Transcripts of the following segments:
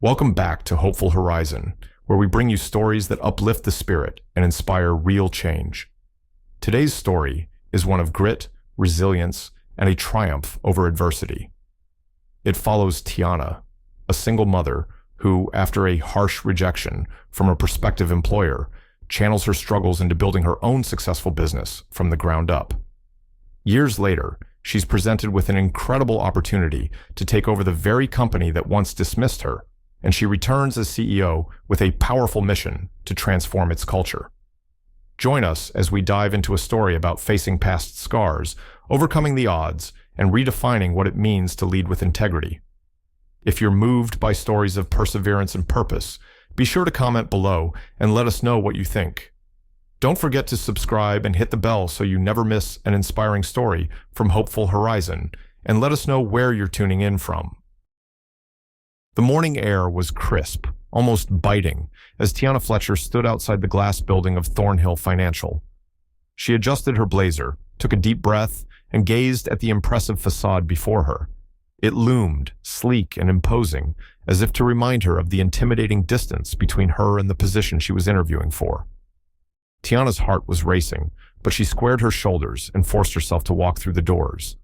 Welcome back to Hopeful Horizon, where we bring you stories that uplift the spirit and inspire real change. Today's story is one of grit, resilience, and a triumph over adversity. It follows Tiana, a single mother who, after a harsh rejection from a prospective employer, channels her struggles into building her own successful business from the ground up. Years later, she's presented with an incredible opportunity to take over the very company that once dismissed her, and she returns as CEO with a powerful mission to transform its culture. Join us as we dive into a story about facing past scars, overcoming the odds, and redefining what it means to lead with integrity. If you're moved by stories of perseverance and purpose, be sure to comment below and let us know what you think. Don't forget to subscribe and hit the bell so you never miss an inspiring story from Hopeful Horizon, and let us know where you're tuning in from. The morning air was crisp, almost biting, as Tiana Fletcher stood outside the glass building of Thornhill Financial. She adjusted her blazer, took a deep breath, and gazed at the impressive facade before her. It loomed, sleek and imposing, as if to remind her of the intimidating distance between her and the position she was interviewing for. Tiana's heart was racing, but she squared her shoulders and forced herself to walk through the doors.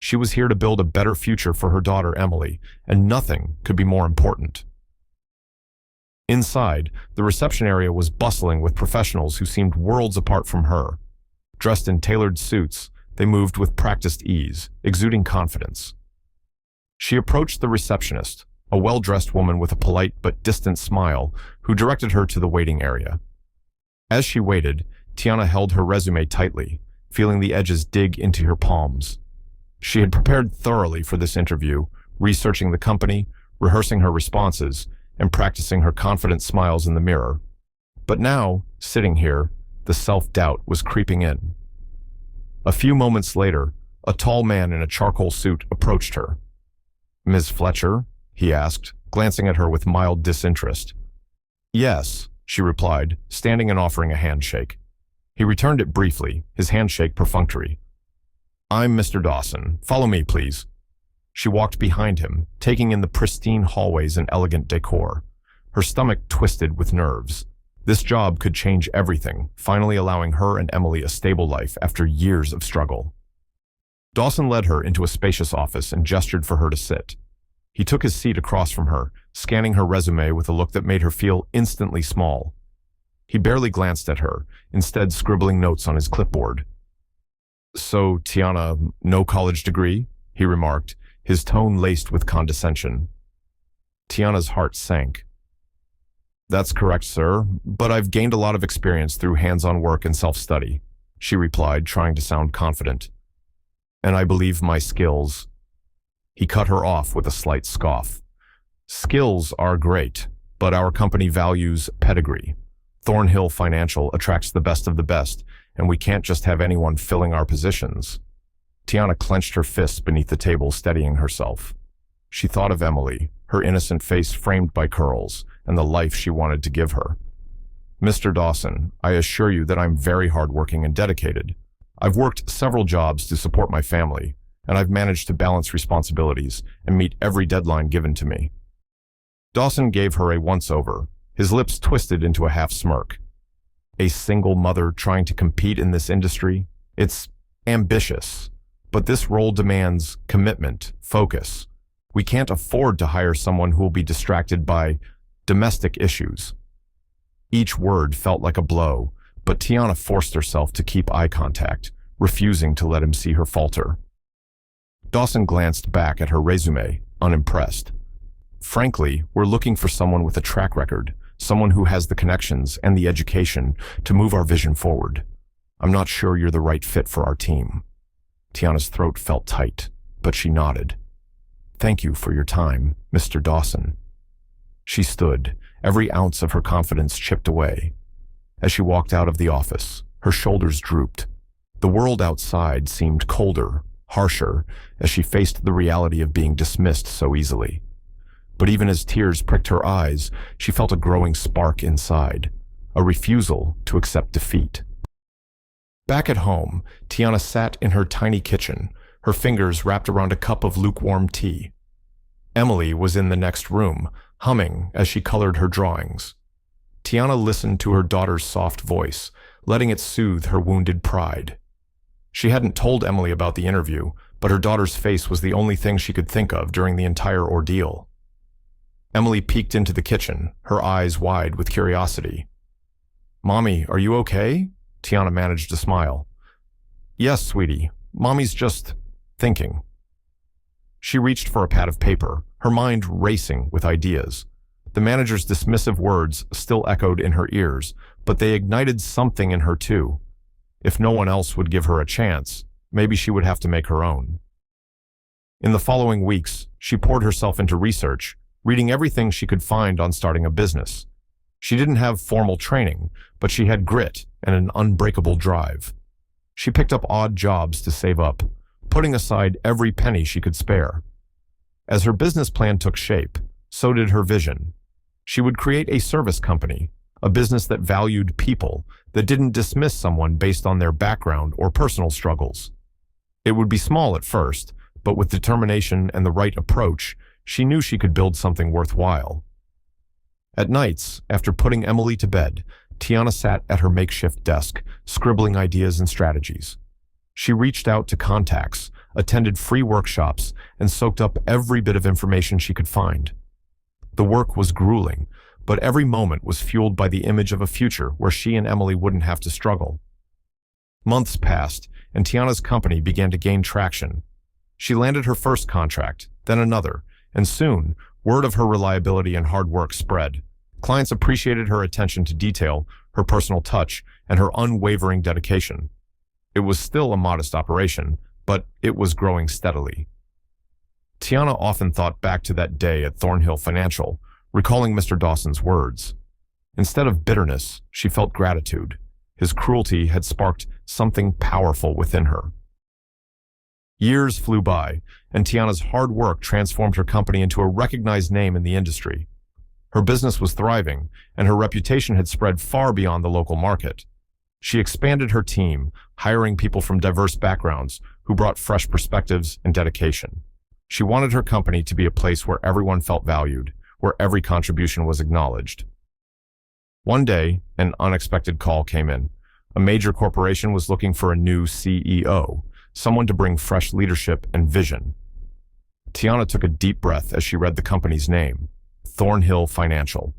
She was here to build a better future for her daughter Emily, and nothing could be more important. Inside, the reception area was bustling with professionals who seemed worlds apart from her. Dressed in tailored suits, they moved with practiced ease, exuding confidence. She approached the receptionist, a well-dressed woman with a polite but distant smile, who directed her to the waiting area. As she waited, Tiana held her resume tightly, feeling the edges dig into her palms. She had prepared thoroughly for this interview, researching the company, rehearsing her responses, and practicing her confident smiles in the mirror. But now, sitting here, the self-doubt was creeping in. A few moments later, a tall man in a charcoal suit approached her. "Ms. Fletcher?" he asked, glancing at her with mild disinterest. "Yes," she replied, standing and offering a handshake. He returned it briefly, his handshake perfunctory. "I'm Mr. Dawson. Follow me, please." She walked behind him, taking in the pristine hallways and elegant decor. Her stomach twisted with nerves. This job could change everything, finally allowing her and Emily a stable life after years of struggle. Dawson led her into a spacious office and gestured for her to sit. He took his seat across from her, scanning her resume with a look that made her feel instantly small. He barely glanced at her, instead scribbling notes on his clipboard. "So, Tiana, no college degree?" he remarked, his tone laced with condescension. Tiana's heart sank. "That's correct, sir, but I've gained a lot of experience through hands-on work and self-study," she replied, trying to sound confident. "And I believe my skills—" He cut her off with a slight scoff. "Skills are great, but our company values pedigree. Thornhill Financial attracts the best of the best, and we can't just have anyone filling our positions." Tiana clenched her fists beneath the table, steadying herself. She thought of Emily, her innocent face framed by curls, and the life she wanted to give her. "Mr. Dawson, I assure you that I'm very hardworking and dedicated. I've worked several jobs to support my family, and I've managed to balance responsibilities and meet every deadline given to me." Dawson gave her a once-over, his lips twisted into a half-smirk. A single mother trying to compete in this industry? It's ambitious, but this role demands commitment, focus. We can't afford to hire someone who will be distracted by domestic issues. Each word felt like a blow, but Tiana forced herself to keep eye contact, refusing to let him see her falter. Dawson glanced back at her resume, unimpressed. "Frankly, we're looking for someone with a track record, someone who has the connections and the education to move our vision forward. I'm not sure you're the right fit for our team." Tiana's throat felt tight, but she nodded. "Thank you for your time, Mr. Dawson." She stood, every ounce of her confidence chipped away. As she walked out of the office, her shoulders drooped. The world outside seemed colder, harsher, as she faced the reality of being dismissed so easily. But even as tears pricked her eyes, she felt a growing spark inside, a refusal to accept defeat. Back at home, Tiana sat in her tiny kitchen, her fingers wrapped around a cup of lukewarm tea. Emily was in the next room, humming as she colored her drawings. Tiana listened to her daughter's soft voice, letting it soothe her wounded pride. She hadn't told Emily about the interview, but her daughter's face was the only thing she could think of during the entire ordeal. Emily peeked into the kitchen, her eyes wide with curiosity. "Mommy, are you okay?" Tiana managed to smile. "Yes, sweetie. Mommy's just thinking." She reached for a pad of paper, her mind racing with ideas. The manager's dismissive words still echoed in her ears, but they ignited something in her too. If no one else would give her a chance, maybe she would have to make her own. In the following weeks, she poured herself into research, reading everything she could find on starting a business. She didn't have formal training, but she had grit and an unbreakable drive. She picked up odd jobs to save up, putting aside every penny she could spare. As her business plan took shape, so did her vision. She would create a service company, a business that valued people, that didn't dismiss someone based on their background or personal struggles. It would be small at first, but with determination and the right approach, she knew she could build something worthwhile. At nights, after putting Emily to bed, Tiana sat at her makeshift desk, scribbling ideas and strategies. She reached out to contacts, attended free workshops, and soaked up every bit of information she could find. The work was grueling, but every moment was fueled by the image of a future where she and Emily wouldn't have to struggle. Months passed, and Tiana's company began to gain traction. She landed her first contract, then another, and soon, word of her reliability and hard work spread. Clients appreciated her attention to detail, her personal touch, and her unwavering dedication. It was still a modest operation, but it was growing steadily. Tiana often thought back to that day at Thornhill Financial, recalling Mr. Dawson's words. Instead of bitterness, she felt gratitude. His cruelty had sparked something powerful within her. Years flew by, and Tiana's hard work transformed her company into a recognized name in the industry. Her business was thriving, and her reputation had spread far beyond the local market. She expanded her team, hiring people from diverse backgrounds who brought fresh perspectives and dedication. She wanted her company to be a place where everyone felt valued, where every contribution was acknowledged. One day, an unexpected call came in. A major corporation was looking for a new CEO, someone to bring fresh leadership and vision. Tiana took a deep breath as she read the company's name, Thornhill Financial.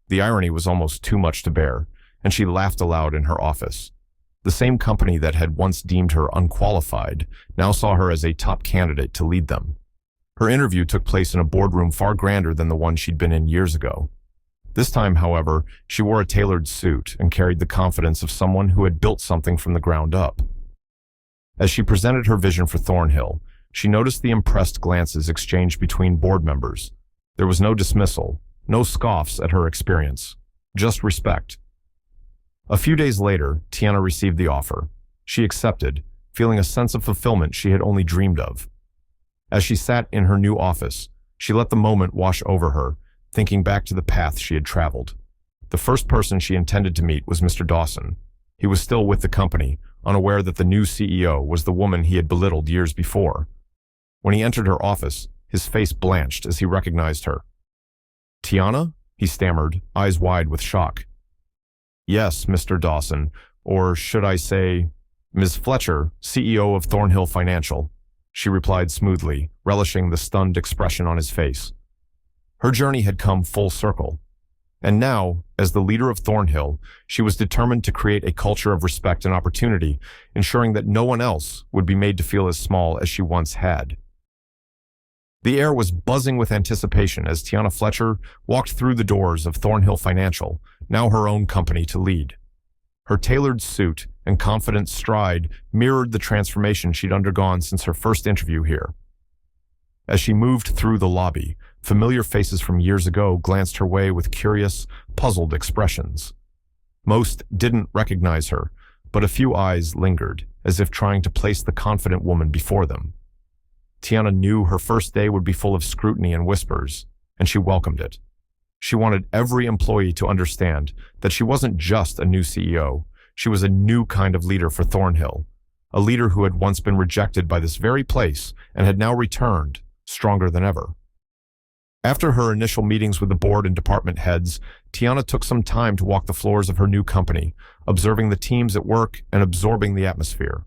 The irony was almost too much to bear, and she laughed aloud in her office. The same company that had once deemed her unqualified now saw her as a top candidate to lead them. Her interview took place in a boardroom far grander than the one she'd been in years ago. This time, however, she wore a tailored suit and carried the confidence of someone who had built something from the ground up. As she presented her vision for Thornhill, she noticed the impressed glances exchanged between board members. There was no dismissal, no scoffs at her experience, just respect. A few days later, Tiana received the offer. She accepted, feeling a sense of fulfillment she had only dreamed of. As she sat in her new office, she let the moment wash over her, thinking back to the path she had traveled. The first person she intended to meet was Mr. Dawson. He was still with the company, unaware that the new CEO was the woman he had belittled years before. When he entered her office, his face blanched as he recognized her. "Tiana?" he stammered, eyes wide with shock. "Yes, Mr. Dawson, or should I say, Ms. Fletcher, CEO of Thornhill Financial," she replied smoothly, relishing the stunned expression on his face. Her journey had come full circle. And now, as the leader of Thornhill, she was determined to create a culture of respect and opportunity, ensuring that no one else would be made to feel as small as she once had. The air was buzzing with anticipation as Tiana Fletcher walked through the doors of Thornhill Financial, now her own company to lead. Her tailored suit and confident stride mirrored the transformation she'd undergone since her first interview here. As she moved through the lobby, familiar faces from years ago glanced her way with curious, puzzled expressions. Most didn't recognize her, but a few eyes lingered, as if trying to place the confident woman before them. Tiana knew her first day would be full of scrutiny and whispers, and she welcomed it. She wanted every employee to understand that she wasn't just a new CEO, she was a new kind of leader for Thornhill, a leader who had once been rejected by this very place and had now returned, stronger than ever. After her initial meetings with the board and department heads, Tiana took some time to walk the floors of her new company, observing the teams at work and absorbing the atmosphere.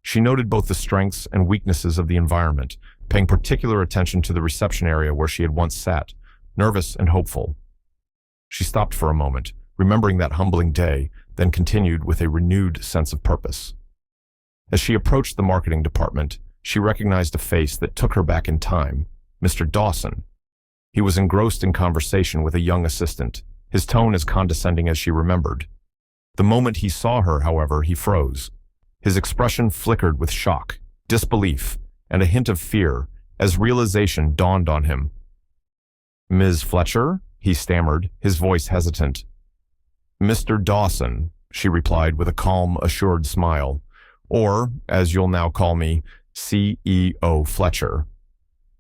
She noted both the strengths and weaknesses of the environment, paying particular attention to the reception area where she had once sat, nervous and hopeful. She stopped for a moment, remembering that humbling day, then continued with a renewed sense of purpose. As she approached the marketing department, she recognized a face that took her back in time, Mr. Dawson. He was engrossed in conversation with a young assistant, his tone as condescending as she remembered. The moment he saw her, however, he froze. His expression flickered with shock, disbelief, and a hint of fear as realization dawned on him. "Ms. Fletcher?" he stammered, his voice hesitant. "Mr. Dawson," she replied with a calm, assured smile. "Or, as you'll now call me, CEO Fletcher."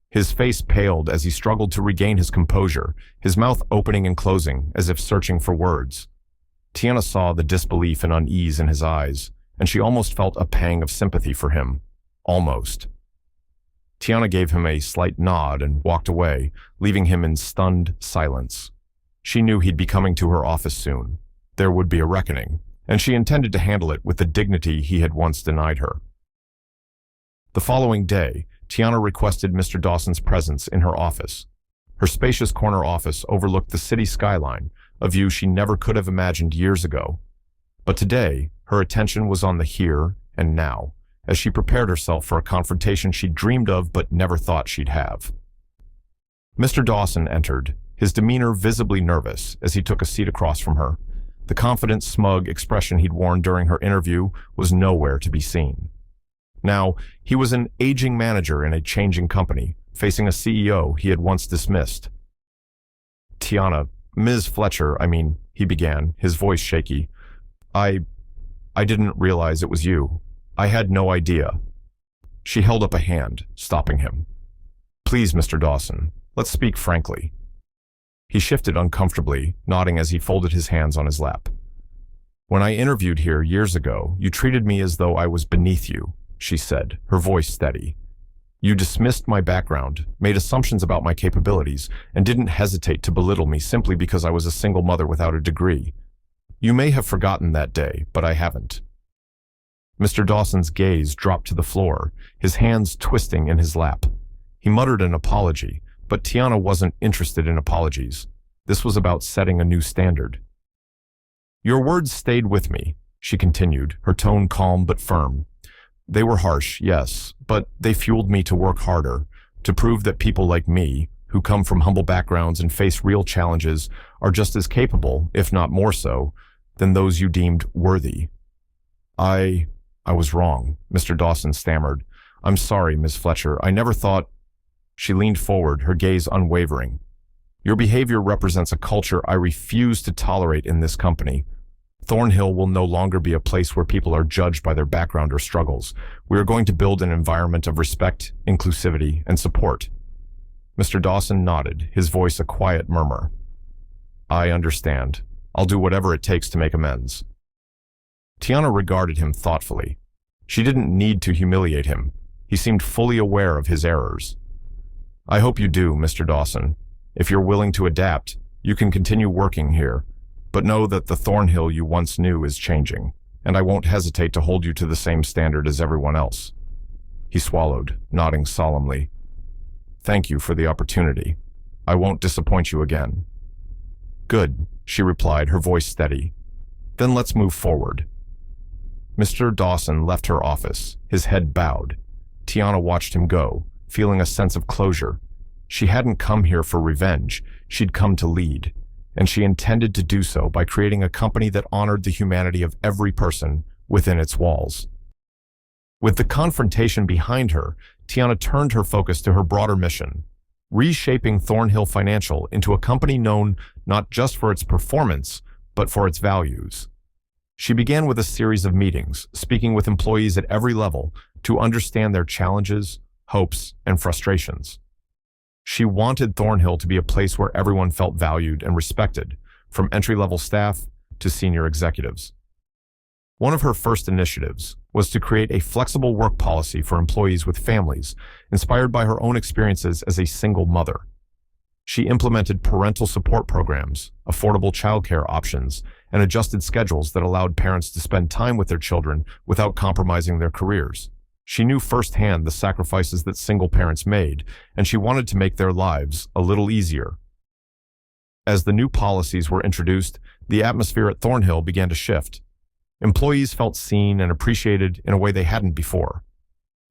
His face paled as he struggled to regain his composure, his mouth opening and closing as if searching for words. Tiana saw the disbelief and unease in his eyes, and she almost felt a pang of sympathy for him. Almost. Tiana gave him a slight nod and walked away, leaving him in stunned silence. She knew he'd be coming to her office soon. There would be a reckoning, and she intended to handle it with the dignity he had once denied her. The following day, Tiana requested Mr. Dawson's presence in her office. Her spacious corner office overlooked the city skyline, a view she never could have imagined years ago. But today, her attention was on the here and now, as she prepared herself for a confrontation she'd dreamed of but never thought she'd have. Mr. Dawson entered, his demeanor visibly nervous as he took a seat across from her. The confident, smug expression he'd worn during her interview was nowhere to be seen. Now, he was an aging manager in a changing company, facing a CEO he had once dismissed. "Tiana, Ms. Fletcher, he began, his voice shaky. I didn't realize it was you. I had no idea." She held up a hand, stopping him. "Please, Mr. Dawson, let's speak frankly." He shifted uncomfortably, nodding as he folded his hands on his lap. "When I interviewed here years ago, you treated me as though I was beneath you," she said, her voice steady. "You dismissed my background, made assumptions about my capabilities, and didn't hesitate to belittle me simply because I was a single mother without a degree. You may have forgotten that day, but I haven't." Mr. Dawson's gaze dropped to the floor, his hands twisting in his lap. He muttered an apology, but Tiana wasn't interested in apologies. This was about setting a new standard. "Your words stayed with me," she continued, her tone calm but firm. "They were harsh, yes, but they fueled me to work harder, to prove that people like me, who come from humble backgrounds and face real challenges, are just as capable, if not more so, than those you deemed worthy." I was wrong," Mr. Dawson stammered. "I'm sorry, Ms. Fletcher. I never thought—" She leaned forward, her gaze unwavering. "Your behavior represents a culture I refuse to tolerate in this company. Thornhill will no longer be a place where people are judged by their background or struggles. We are going to build an environment of respect, inclusivity, and support." Mr. Dawson nodded, his voice a quiet murmur. "I understand. I'll do whatever it takes to make amends." Tiana regarded him thoughtfully. She didn't need to humiliate him. He seemed fully aware of his errors. "I hope you do, Mr. Dawson. If you're willing to adapt, you can continue working here. But know that the Thornhill you once knew is changing, and I won't hesitate to hold you to the same standard as everyone else." He swallowed, nodding solemnly. "Thank you for the opportunity. I won't disappoint you again." "Good," she replied, her voice steady. "Then let's move forward." Mr. Dawson left her office, his head bowed. Tiana watched him go, feeling a sense of closure. She hadn't come here for revenge, she'd come to lead, and she intended to do so by creating a company that honored the humanity of every person within its walls. With the confrontation behind her, Tiana turned her focus to her broader mission, reshaping Thornhill Financial into a company known not just for its performance, but for its values. She began with a series of meetings, speaking with employees at every level to understand their challenges, hopes, and frustrations. She wanted Thornhill to be a place where everyone felt valued and respected, from entry-level staff to senior executives. One of her first initiatives was to create a flexible work policy for employees with families, inspired by her own experiences as a single mother. She implemented parental support programs, affordable childcare options, and adjusted schedules that allowed parents to spend time with their children without compromising their careers. She knew firsthand the sacrifices that single parents made, and she wanted to make their lives a little easier. As the new policies were introduced, the atmosphere at Thornhill began to shift. Employees felt seen and appreciated in a way they hadn't before.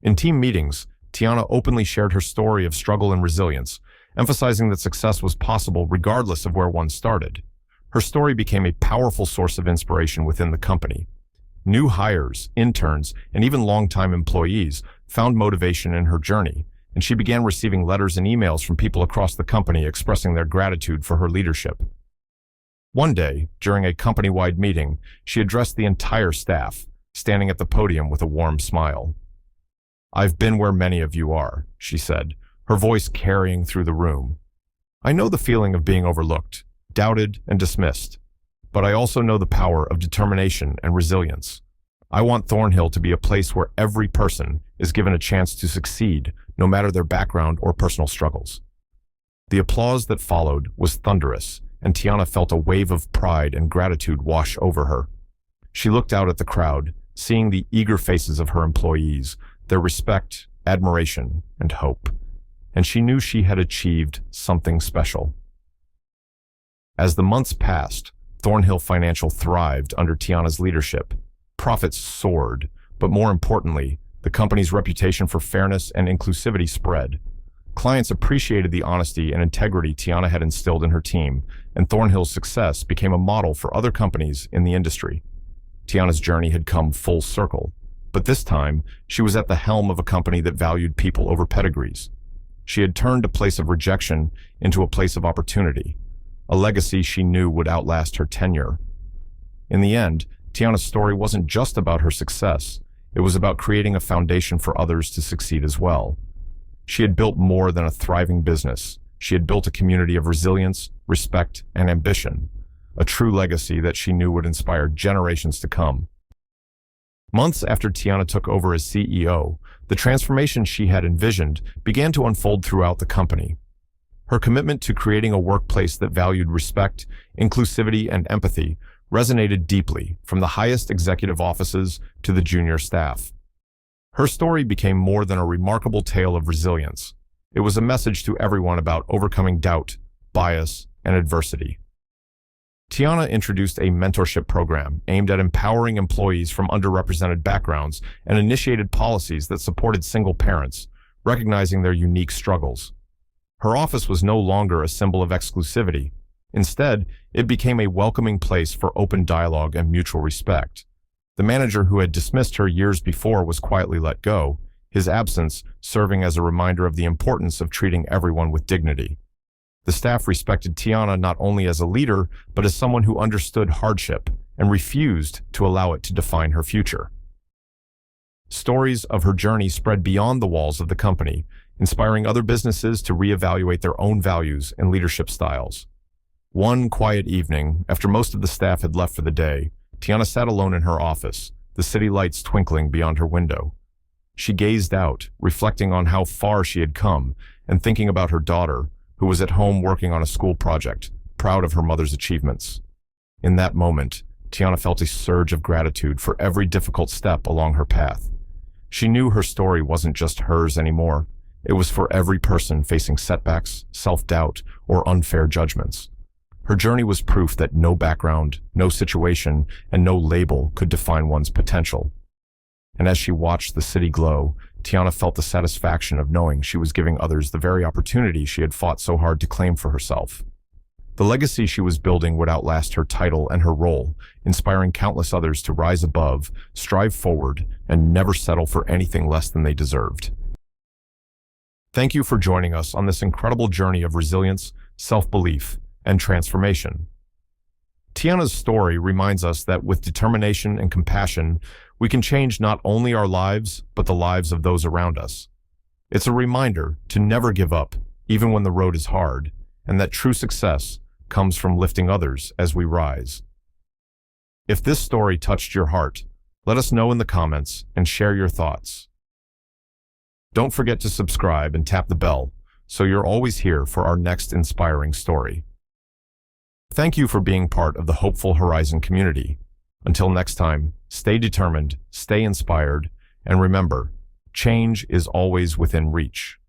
In team meetings, Tiana openly shared her story of struggle and resilience, emphasizing that success was possible regardless of where one started. Her story became a powerful source of inspiration within the company. New hires, interns, and even longtime employees found motivation in her journey, and she began receiving letters and emails from people across the company expressing their gratitude for her leadership. One day, during a company-wide meeting, she addressed the entire staff, standing at the podium with a warm smile. "I've been where many of you are," she said, her voice carrying through the room. "I know the feeling of being overlooked, doubted, and dismissed, but I also know the power of determination and resilience. I want Thornhill to be a place where every person is given a chance to succeed, no matter their background or personal struggles." The applause that followed was thunderous, and Tiana felt a wave of pride and gratitude wash over her. She looked out at the crowd, seeing the eager faces of her employees, their respect, admiration, and hope, and she knew she had achieved something special. As the months passed, Thornhill Financial thrived under Tiana's leadership. Profits soared, but more importantly, the company's reputation for fairness and inclusivity spread. Clients appreciated the honesty and integrity Tiana had instilled in her team, and Thornhill's success became a model for other companies in the industry. Tiana's journey had come full circle, but this time, she was at the helm of a company that valued people over pedigrees. She had turned a place of rejection into a place of opportunity, a legacy she knew would outlast her tenure. In the end, Tiana's story wasn't just about her success. It was about creating a foundation for others to succeed as well. She had built more than a thriving business. She had built a community of resilience, respect, and ambition, a true legacy that she knew would inspire generations to come. Months after Tiana took over as CEO, the transformation she had envisioned began to unfold throughout the company. Her commitment to creating a workplace that valued respect, inclusivity, and empathy resonated deeply from the highest executive offices to the junior staff. Her story became more than a remarkable tale of resilience. It was a message to everyone about overcoming doubt, bias, and adversity. Tiana introduced a mentorship program aimed at empowering employees from underrepresented backgrounds and initiated policies that supported single parents, recognizing their unique struggles. Her office was no longer a symbol of exclusivity. Instead, it became a welcoming place for open dialogue and mutual respect. The manager who had dismissed her years before was quietly let go, his absence serving as a reminder of the importance of treating everyone with dignity. The staff respected Tiana not only as a leader, but as someone who understood hardship and refused to allow it to define her future. Stories of her journey spread beyond the walls of the company, inspiring other businesses to reevaluate their own values and leadership styles. One quiet evening, after most of the staff had left for the day, Tiana sat alone in her office, the city lights twinkling beyond her window. She gazed out, reflecting on how far she had come, and thinking about her daughter, who was at home working on a school project, proud of her mother's achievements. In that moment, Tiana felt a surge of gratitude for every difficult step along her path. She knew her story wasn't just hers anymore. It was for every person facing setbacks, self-doubt, or unfair judgments. Her journey was proof that no background, no situation, and no label could define one's potential. And as she watched the city glow, Tiana felt the satisfaction of knowing she was giving others the very opportunity she had fought so hard to claim for herself. The legacy she was building would outlast her title and her role, inspiring countless others to rise above, strive forward, and never settle for anything less than they deserved. Thank you for joining us on this incredible journey of resilience, self-belief, and transformation. Tiana's story reminds us that with determination and compassion, we can change not only our lives, but the lives of those around us. It's a reminder to never give up, even when the road is hard, and that true success comes from lifting others as we rise. If this story touched your heart, let us know in the comments and share your thoughts. Don't forget to subscribe and tap the bell so you're always here for our next inspiring story. Thank you for being part of the Hopeful Horizon community. Until next time, stay determined, stay inspired, and remember, change is always within reach.